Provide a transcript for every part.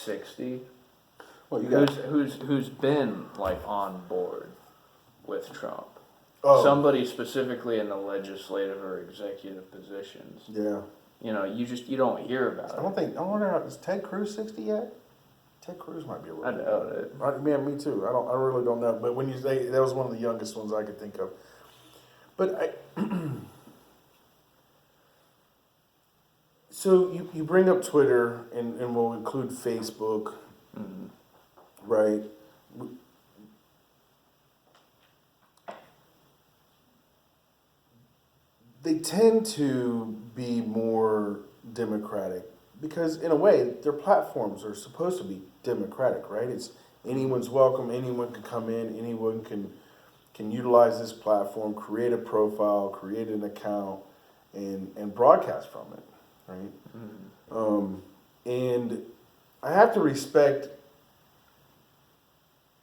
60 Well, you got who's been like on board with Trump. oh Somebody specifically in the legislative or executive positions. yeah. You know, you don't hear about it. I wonder how is Ted Cruz 60 yet? Ted Cruz might be a I little. doubt it. Me too. I really don't know. But when you say that was one of the youngest ones I could think of. But so you bring up Twitter and we'll include Facebook, Mhm. right? They tend to be more democratic because in a way their platforms are supposed to be democratic, right? It's anyone's welcome, anyone can come in, anyone can utilize this platform, create a profile, create an account, and broadcast from it, right? And I have to respect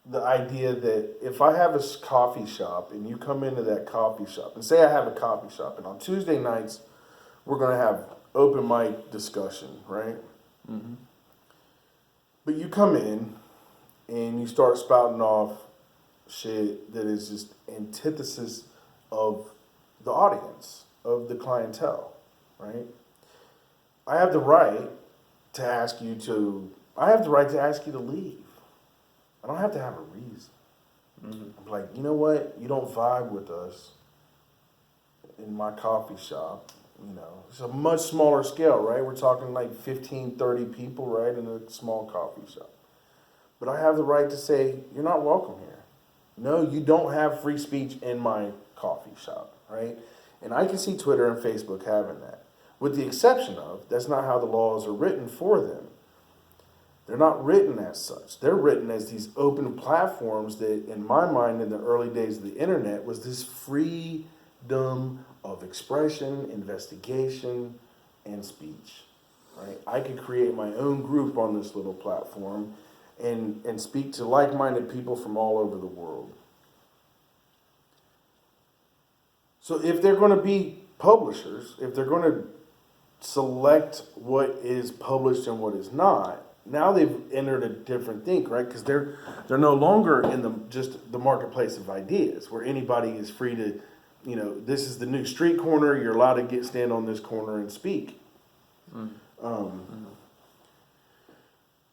the idea that if I have a coffee shop and you come into that coffee shop, and say I have a coffee shop, and on Tuesday nights we're going to have open mic discussion, right? Mhm. But you come in and you start spouting off shit that is just antithesis of the audience, of the clientele, right? I have the right to ask you to. I have the right to ask you to leave. I don't have to have a reason. I'm like, you know what? You don't vibe with us in my coffee shop. You know, it's a much smaller scale, right? We're talking like 15, 30 people, right, in a small coffee shop. But I have the right to say, you're not welcome here. No, you don't have free speech in my coffee shop, right? And I can see Twitter and Facebook having that. With the exception of, that's not how the laws are written for them. They're not written as such. They're written as these open platforms that, in my mind, in the early days of the internet, was this freedom of expression, investigation, and speech. Right? I could create my own group on this little platform and speak to like-minded people from all over the world. So if they're going to be publishers, if they're going to select what is published and what is not, now they've entered a different thing, right? Because they're no longer in the just the marketplace of ideas where anybody is free to, you know, this is the new street corner. You're allowed to stand on this corner and speak.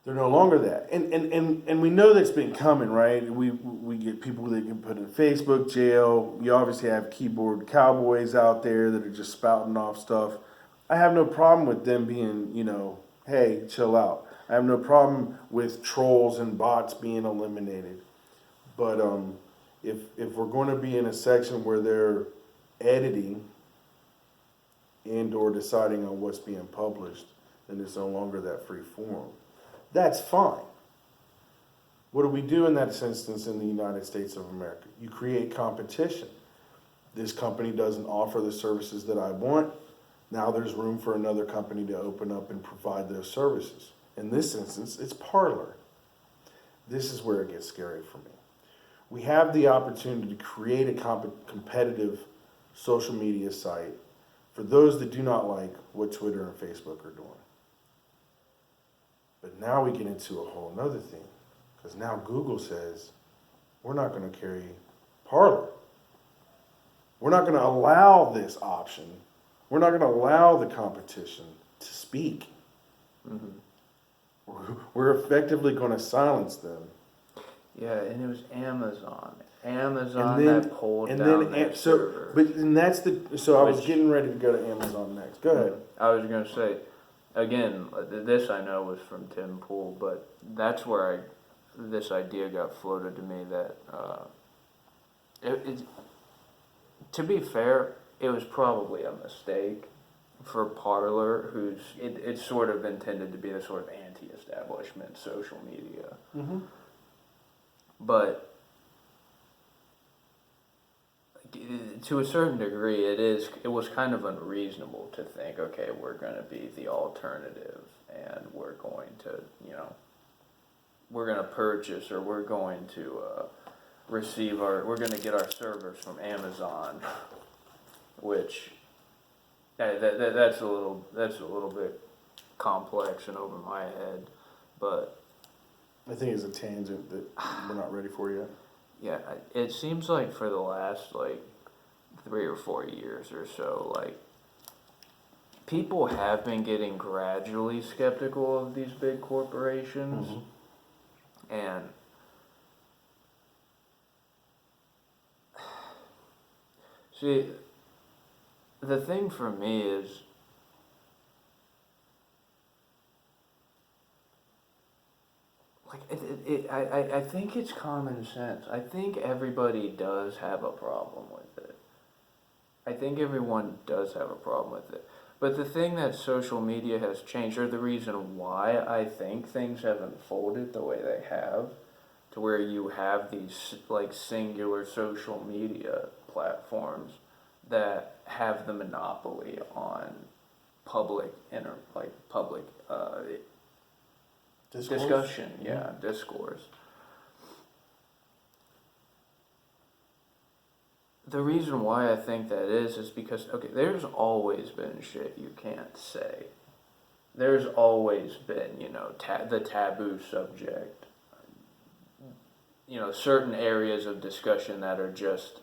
They're no longer that, and we know that's been coming, right? We get people that get put in Facebook jail. You obviously have keyboard cowboys out there that are just spouting off stuff. I have no problem with them being, you know, hey, chill out. I have no problem with trolls and bots being eliminated. But if we're going to be in a section where they're editing and or deciding on what's being published, then it's no longer that free form. That's fine. What do we do in that instance in the United States of America? You create competition. This company doesn't offer the services that I want. Now there's room for another company to open up and provide those services. In this instance, it's Parler. This is where it gets scary for me. We have the opportunity to create a competitive social media site for those that do not like what Twitter and Facebook are doing. But now we get into a whole nother thing. Because now Google says, we're not going to carry Parler. We're not going to allow this option. We're not going to allow the competition to speak. We're effectively going to silence them. Yeah, and it was Amazon. That pulled down that server. I was getting ready to go to Amazon next. Go ahead. I was going to say, again, this I know was from Tim Pool, but that's where this idea got floated to me that, to be fair, it was probably a mistake for Parler, it's sort of intended to be the sort of anti-establishment social media. But to a certain degree, it was kind of unreasonable to think, okay, we're going to be the alternative, and we're going to, we're going to purchase, or we're going to we're going to get our servers from Amazon, which that's a little bit complex and over my head. But I think it's a tangent that we're not ready for yet. yeah, it seems like for the last like 3 or 4 years or so, like people have been getting gradually skeptical of these big corporations, and see, the thing for me is, like, I think it's common sense. I think everybody does have a problem with it. I think everyone does have a problem with it. But the thing that social media has changed, or the reason why I think things have unfolded the way they have, to where you have these like singular social media platforms that have the monopoly on public Discourse? discussion, discourse. The reason why I think that is because, okay, there's always been shit you can't say. There's always been, the taboo subject. Certain areas of discussion that are just,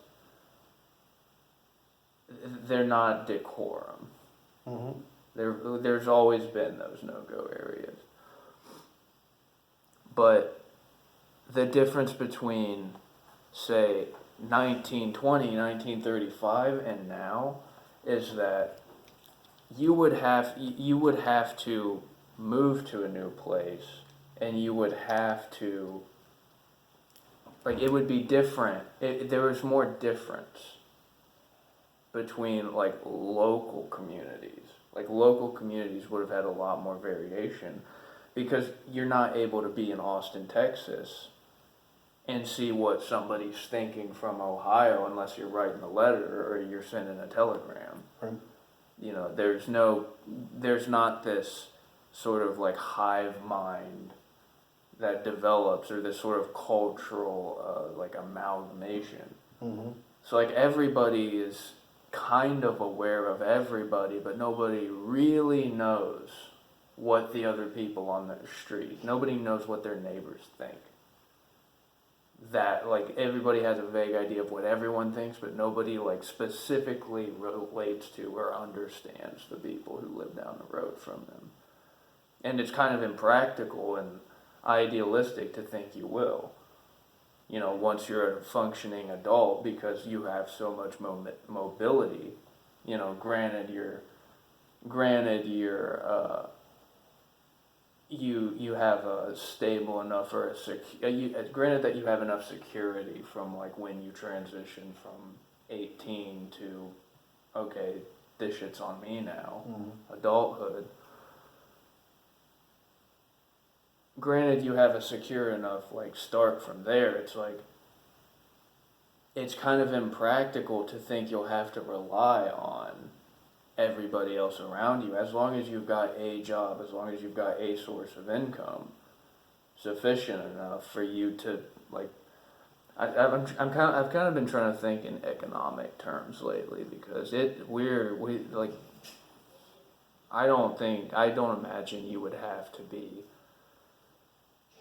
they're not decorum. There's always been those no-go areas. But the difference between, say, 1920, 1935, and now is that you would have to move to a new place, and you would have to, like, it would be different. There was more difference between like local communities. Like local communities would have had a lot more variation, because you're not able to be in Austin, Texas, and see what somebody's thinking from Ohio unless you're writing a letter or you're sending a telegram. Right. There's not this sort of like hive mind that develops, or this sort of cultural like amalgamation. So like everybody is kind of aware of everybody, but nobody really knows what the other people on the street, nobody knows what their neighbors think. That, like, everybody has a vague idea of what everyone thinks, but nobody, like, specifically relates to or understands the people who live down the road from them. And it's kind of impractical and idealistic to think you will, once you're a functioning adult, because you have so much mobility. Granted you have a stable enough, or granted that you have enough security from like when you transition from 18 to, okay, this shit's on me now, adulthood. Granted you have a secure enough like start from there. It's like, it's kind of impractical to think you'll have to rely on everybody else around you. As long as you've got a job, as long as you've got a source of income sufficient enough for you to, like, I've kind of been trying to think in economic terms lately, because I don't imagine you would have to be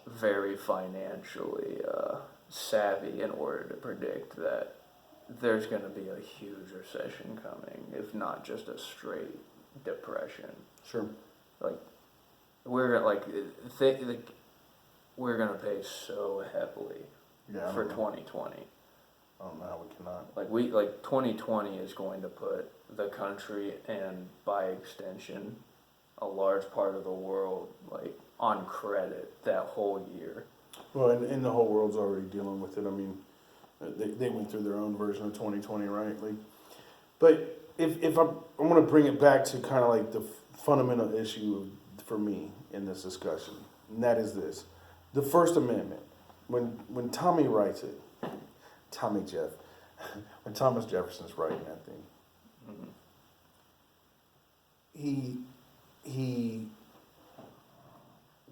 very financially savvy in order to predict that there's going to be a huge recession coming, if not just a straight depression. Sure. Like, we're gonna pay so heavily for 2020. I don't know how we cannot. Like 2020 is going to put the country, and by extension a large part of the world, like, on credit that whole year. Well, and the whole world's already dealing with it. I mean, they went through their own version of 2020, right? Like, but if I'm going to bring it back to kind of like the fundamental issue for me in this discussion, and that is this: the First Amendment. When Tommy writes it, when Thomas Jefferson's writing that thing, he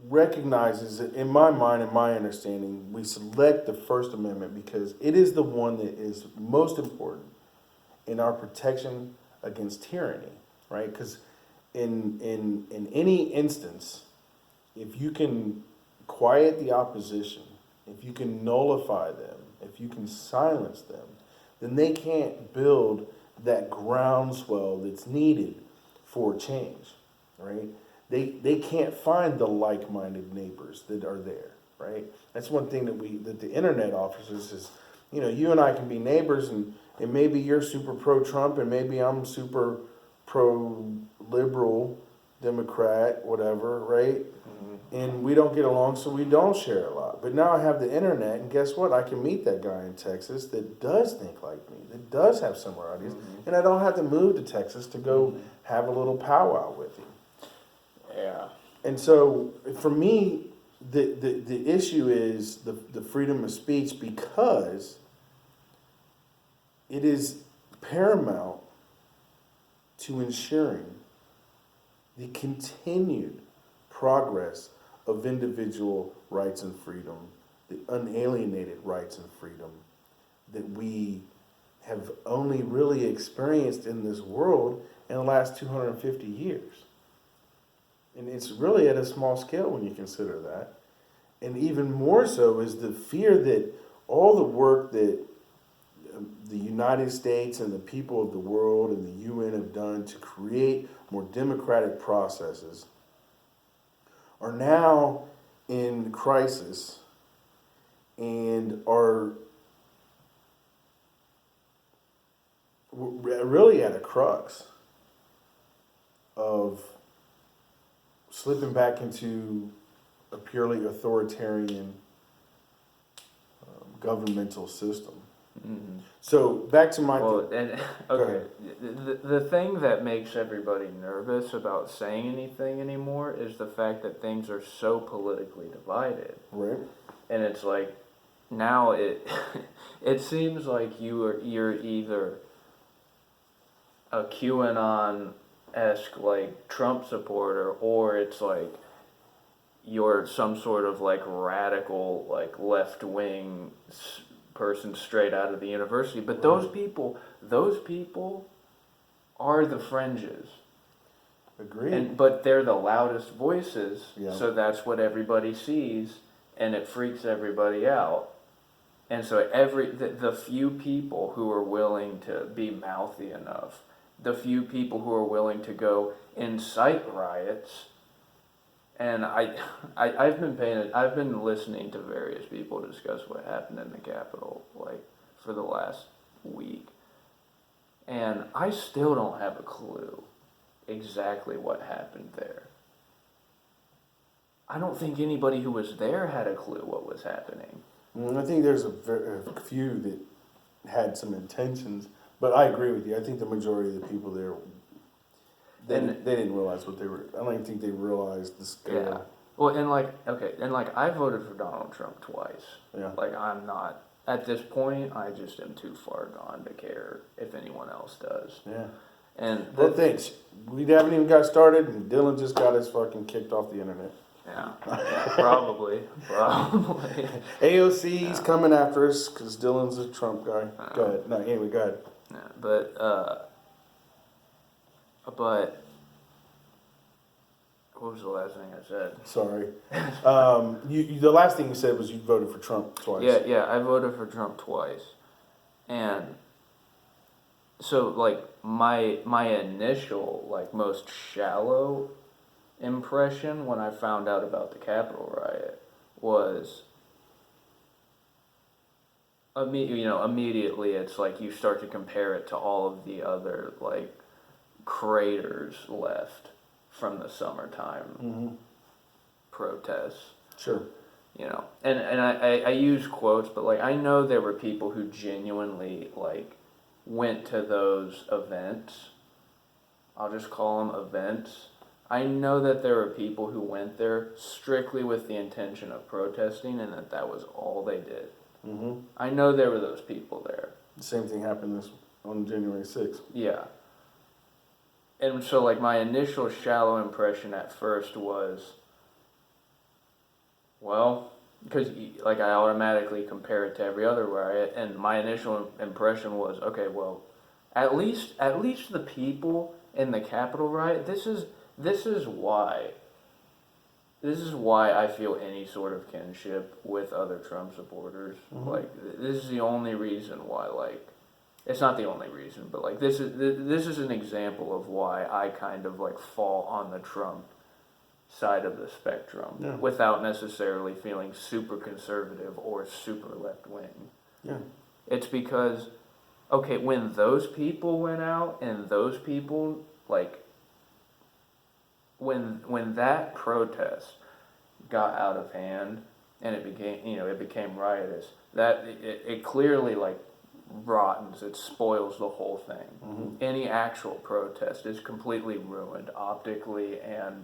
recognizes that, in my mind and my understanding, we select the First Amendment because it is the one that is most important in our protection against tyranny, right? Because in any instance, if you can quiet the opposition, if you can nullify them, if you can silence them, then they can't build that groundswell that's needed for change, right? They can't find the like-minded neighbors that are there, right? That's one thing that the internet offers us is, you and I can be neighbors, and maybe you're super pro-Trump and maybe I'm super pro-liberal, Democrat, whatever, right? And we don't get along, so we don't share a lot. But now I have the internet, and guess what? I can meet that guy in Texas that does think like me, that does have similarities, and I don't have to move to Texas to go have a little powwow with him. Yeah. And so, for me, the issue is the freedom of speech, because it is paramount to ensuring the continued progress of individual rights and freedom, the unalienated rights and freedom that we have only really experienced in this world in the last 250 years. And it's really at a small scale when you consider that. And even more so is the fear that all the work that the United States and the people of the world and the UN have done to create more democratic processes are now in crisis and are really at a crux of slipping back into a purely authoritarian governmental system. Mm-hmm. So back to my okay. The thing that makes everybody nervous about saying anything anymore is the fact that things are so politically divided. Right. And it's like now it it seems like you're either a QAnon-esque like Trump supporter, or it's like you're some sort of like radical like left-wing person straight out of the university. But those people are the fringes. Agreed. But they're the loudest voices, Yeah. so that's what everybody sees, and it freaks everybody out. And so the few people who are willing to be mouthy enough, the few people who are willing to go incite riots, and I've been listening to various people discuss what happened in the Capitol like for the last week, and I still don't have a clue exactly what happened there. I don't think anybody who was there had a clue what was happening. I think there's a few that had some intentions, but I agree with you. I think the majority of the people there, they didn't realize what they were. I don't even think they realized the scale. Yeah. Well, and I voted for Donald Trump twice. Yeah. Like, I'm not, at this point, I just am too far gone to care if anyone else does. Yeah. And Well, thanks. We haven't even got started, and Dylan just got us fucking kicked off the internet. yeah, probably. AOC's coming after us because Dylan's a Trump guy. Go ahead. No, anyway, go ahead. Yeah, but what was the last thing I said? Sorry. You the last thing you said was you voted for Trump twice. Yeah, I voted for Trump twice. And so, like, my initial, like, most shallow impression when I found out about the Capitol riot was, immediately it's like you start to compare it to all of the other, like, craters left from the summertime protests. Sure. And I use quotes, but, like, I know there were people who genuinely, like, went to those events. I'll just call them events. I know that there were people who went there strictly with the intention of protesting, and that was all they did. Mm-hmm. I know there were those people there. The same thing happened on January 6th. Yeah. And so, like, my initial shallow impression at first was, well, because, like, I automatically compare it to every other riot, and my initial impression was, okay, well, at least the people in the Capitol riot, this is why this is why I feel any sort of kinship with other Trump supporters. Mhm. Like, this is the only reason why, like, it's not the only reason, but like this is an example of why I kind of like fall on the Trump side of the spectrum Yeah. without necessarily feeling super conservative or super left wing. Yeah. It's because, okay, when those people went out and those people like when that protest got out of hand and it became riotous, that it clearly like rottens, it spoils the whole thing. Mm-hmm. Any actual protest is completely ruined optically and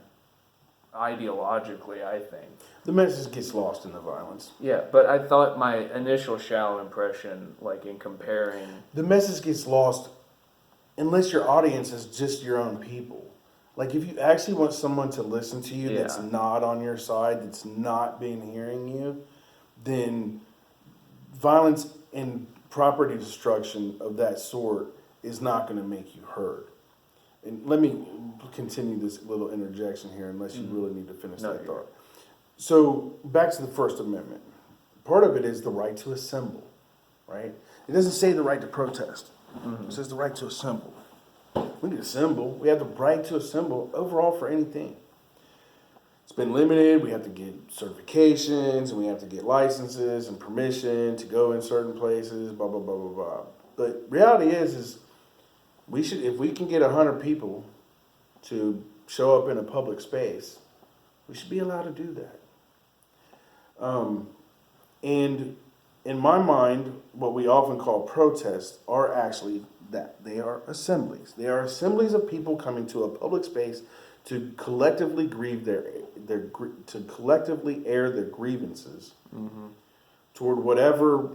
ideologically, I think. The message gets lost in the violence. Yeah, but I thought my initial shallow impression, like in comparing, The message gets lost unless your audience is just your own people. Like if you actually want someone to listen to you that's Yeah. not on your side, that's not been hearing you, then violence and property destruction of that sort is not going to make you heard. And let me continue this little interjection here, unless you really need to finish No, that you're thought. So back to the First Amendment. Part of it is the right to assemble, right? It doesn't say the right to protest. It says the right to assemble. We can assemble. We have the right to assemble overall for anything. It's been limited. We have to get certifications and we have to get licenses and permission to go in certain places, blah, blah, blah, blah, blah. But reality is we should, if we can get 100 people to show up in a public space, we should be allowed to do that. And in my mind, what we often call protests are actually that. They are assemblies. They are assemblies of people coming to a public space to collectively grieve to collectively air their grievances toward whatever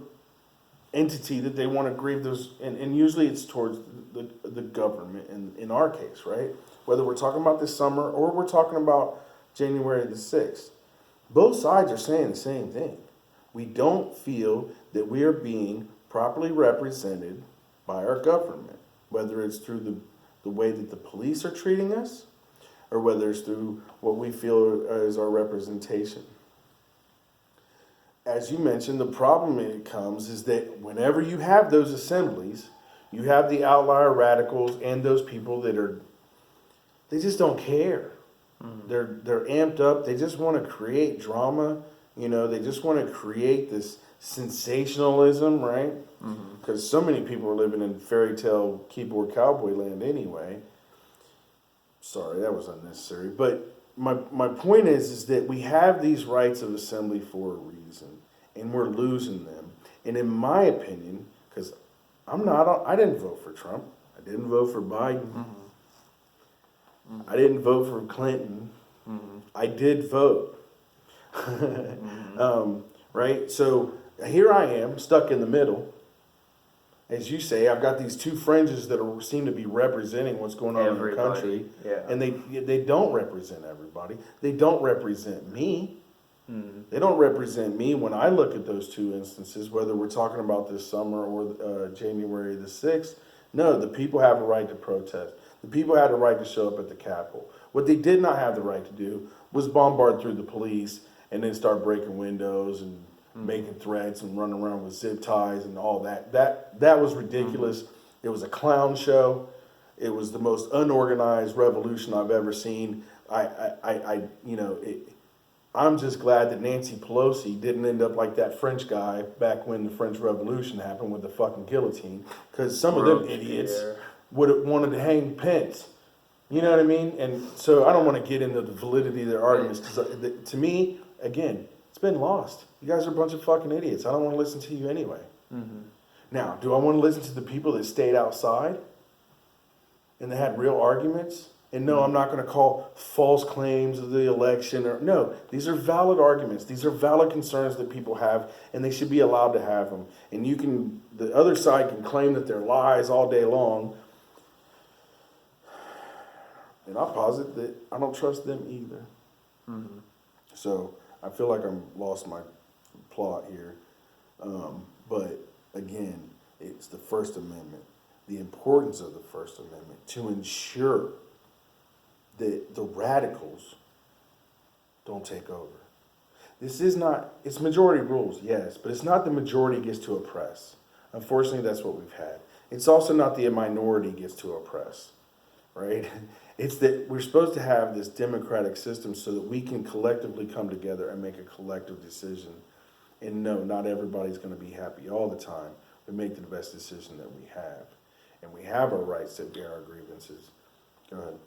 entity that they want to grieve those, and usually it's towards the government in our case, right? Whether we're talking about this summer or we're talking about January the 6th. Both sides are saying the same thing. We don't feel that we are being properly represented by our government, whether it's through the way that the police are treating us or whether it's through what we feel is our representation. As you mentioned, the problem it comes is that whenever you have those assemblies, you have the outlier radicals and those people that they just don't care. They're amped up. They just want to create drama. They just want to create this sensationalism, right? Because so many people are living in fairy tale keyboard cowboy land anyway. Sorry, that was unnecessary. But my point is that we have these rights of assembly for a reason, and we're losing them. And in my opinion, because I didn't vote for Trump. I didn't vote for Biden. I didn't vote for Clinton. I did vote. Right? So here I am, stuck in the middle. As you say, I've got these two fringes that seem to be representing what's going on in the country. Yeah. And they don't represent everybody. They don't represent me. They don't represent me when I look at those two instances, whether we're talking about this summer or January the 6th. No, the people have a right to protest. The people had a right to show up at the Capitol. What they did not have the right to do was bombard through the police and then start breaking windows and making threats and running around with zip ties and all that. That was ridiculous. It was a clown show. It was the most unorganized revolution I've ever seen. I'm just glad that Nancy Pelosi didn't end up like that French guy back when the French Revolution happened with the fucking guillotine. Because some of them idiots would have wanted to hang Pence. You know what I mean? And so I don't want to get into the validity of their arguments because to me, again, it's been lost. You guys are a bunch of fucking idiots. I don't want to listen to you anyway. Now, do I want to listen to the people that stayed outside and they had real arguments? And no, I'm not going to call false claims of the election. No, these are valid arguments. These are valid concerns that people have, and they should be allowed to have them. And the other side can claim that they're lies all day long. And I'll posit that I don't trust them either. So I feel like I'm lost my plot here. But again, it's the First Amendment. The importance of the First Amendment to ensure that the radicals don't take over. This is not, it's majority rules, yes, but it's not the majority gets to oppress. Unfortunately, that's what we've had. It's also not the minority gets to oppress, right? It's that we're supposed to have this democratic system so that we can collectively come together and make a collective decision. And no, not everybody's going to be happy all the time. We make the best decision that we have. And we have our rights to air our grievances. Go ahead.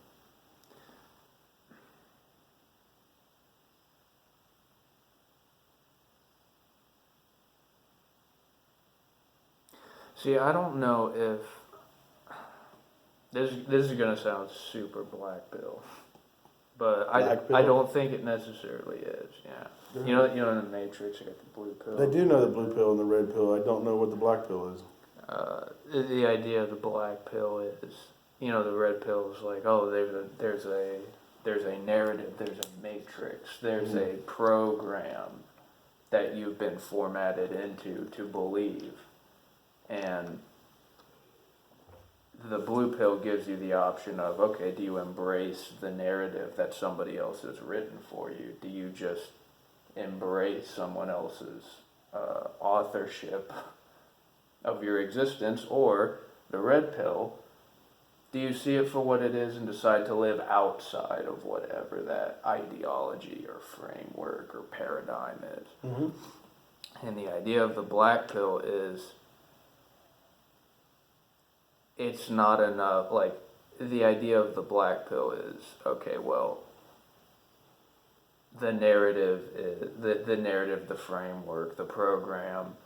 See, I don't know if this is gonna sound super black pill, but Black pill? I don't think it necessarily is. Yeah, you know in the Matrix, you got the blue pill. I do know the blue pill and the red pill. I don't know what the black pill is. The idea of the black pill is, you know, the red pill is like, oh, there's a narrative, there's a matrix, there's a program that you've been formatted into to believe. And the blue pill gives you the option of, okay, do you embrace the narrative that somebody else has written for you? Do you just embrace someone else's authorship of your existence? Or the red pill, do you see it for what it is and decide to live outside of whatever that ideology or framework or paradigm is? Mm-hmm. And the idea of the black pill is, it's not enough, like, the idea of the black pill is, okay, well, the narrative, the narrative, the framework, the program,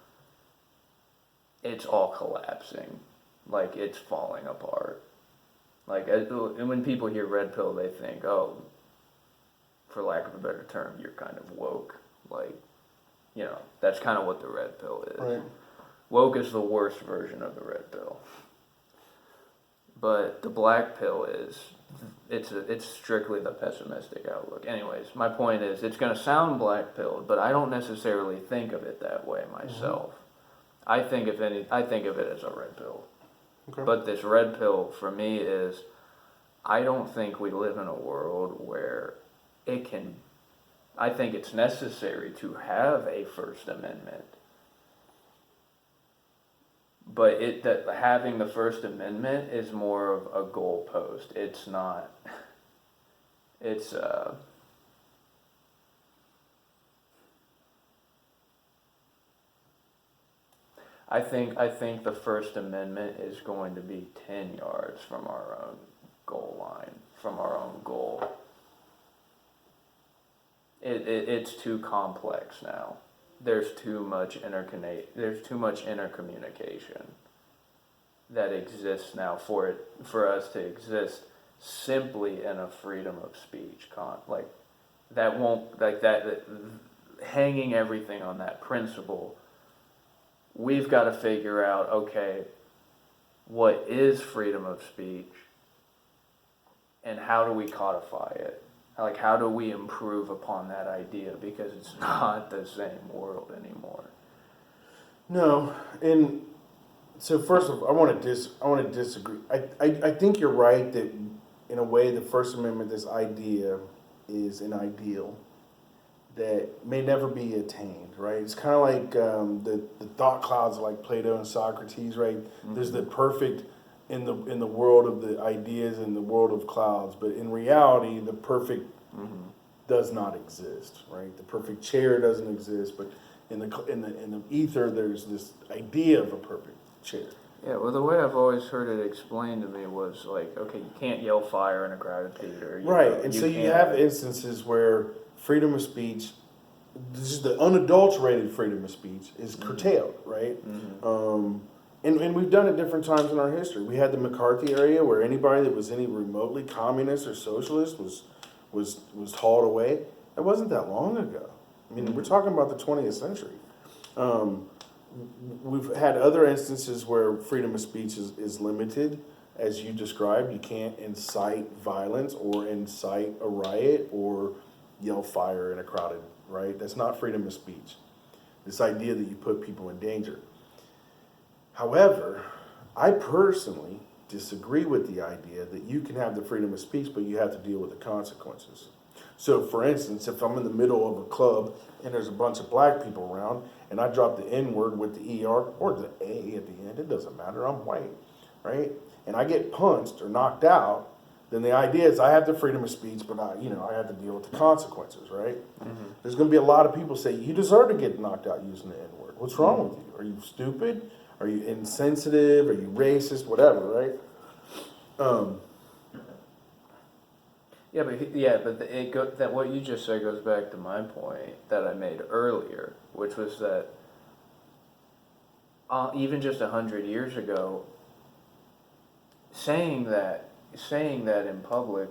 it's all collapsing. Like, it's falling apart. Like, and when people hear red pill, they think, oh, for lack of a better term, you're kind of woke. Like, you know, that's kind of what the red pill is. Right. Woke is the worst version of the red pill. But the black pill is, it's strictly the pessimistic outlook. Anyways, my point is, it's going to sound black pilled, but I don't necessarily think of it that way myself. Mm-hmm. I think of it as a red pill. Okay. But this red pill for me is, I don't think we live in a world where it can. I think it's necessary to have a First Amendment. But that having the First Amendment is more of a goalpost. It's not. It's I think the First Amendment is going to be 10 yards from our own goal line, from our own goal. It's too complex now. There's too much intercommunication that exists now for us to exist simply in a freedom of speech hanging everything on that principle. We've got to figure out, okay, what is freedom of speech and how do we codify it? Like, how do we improve upon that idea? Because it's not the same world anymore. No, and so first of all, I want to disagree. I think you're right that in a way the First Amendment, this idea, is an ideal that may never be attained. Right? It's kind of like the thought clouds like Plato and Socrates. Right? Mm-hmm. There's the perfect in the world of the ideas and the world of clouds, but in reality, the perfect does not exist. Right? The perfect chair doesn't exist, but in the ether, there's this idea of a perfect chair. Yeah, well, the way I've always heard it explained to me was like, okay, you can't yell fire in a crowded theater. Right, and so you have instances where freedom of speech, this is the unadulterated freedom of speech, is curtailed, right? Mm-hmm. And we've done it different times in our history. We had the McCarthy area where anybody that was any remotely communist or socialist was hauled away. That wasn't that long ago. I mean, we're talking about the 20th century. We've had other instances where freedom of speech is limited, as you described. You can't incite violence or incite a riot or yell fire in a crowded, right? That's not freedom of speech. This idea that you put people in danger. However, I personally disagree with the idea that you can have the freedom of speech, but you have to deal with the consequences. So, for instance, if I'm in the middle of a club and there's a bunch of black people around, and I drop the N word with the ER or the A at the end, it doesn't matter. I'm white, right? And I get punched or knocked out, then the idea is I have the freedom of speech, but I have to deal with the consequences, right? Mm-hmm. There's going to be a lot of people say you deserve to get knocked out using the N word. What's wrong with you? Are you stupid? Are you insensitive? Are you racist? Whatever, right? That what you just said goes back to my point that I made earlier, which was that even just 100 years ago, saying that in public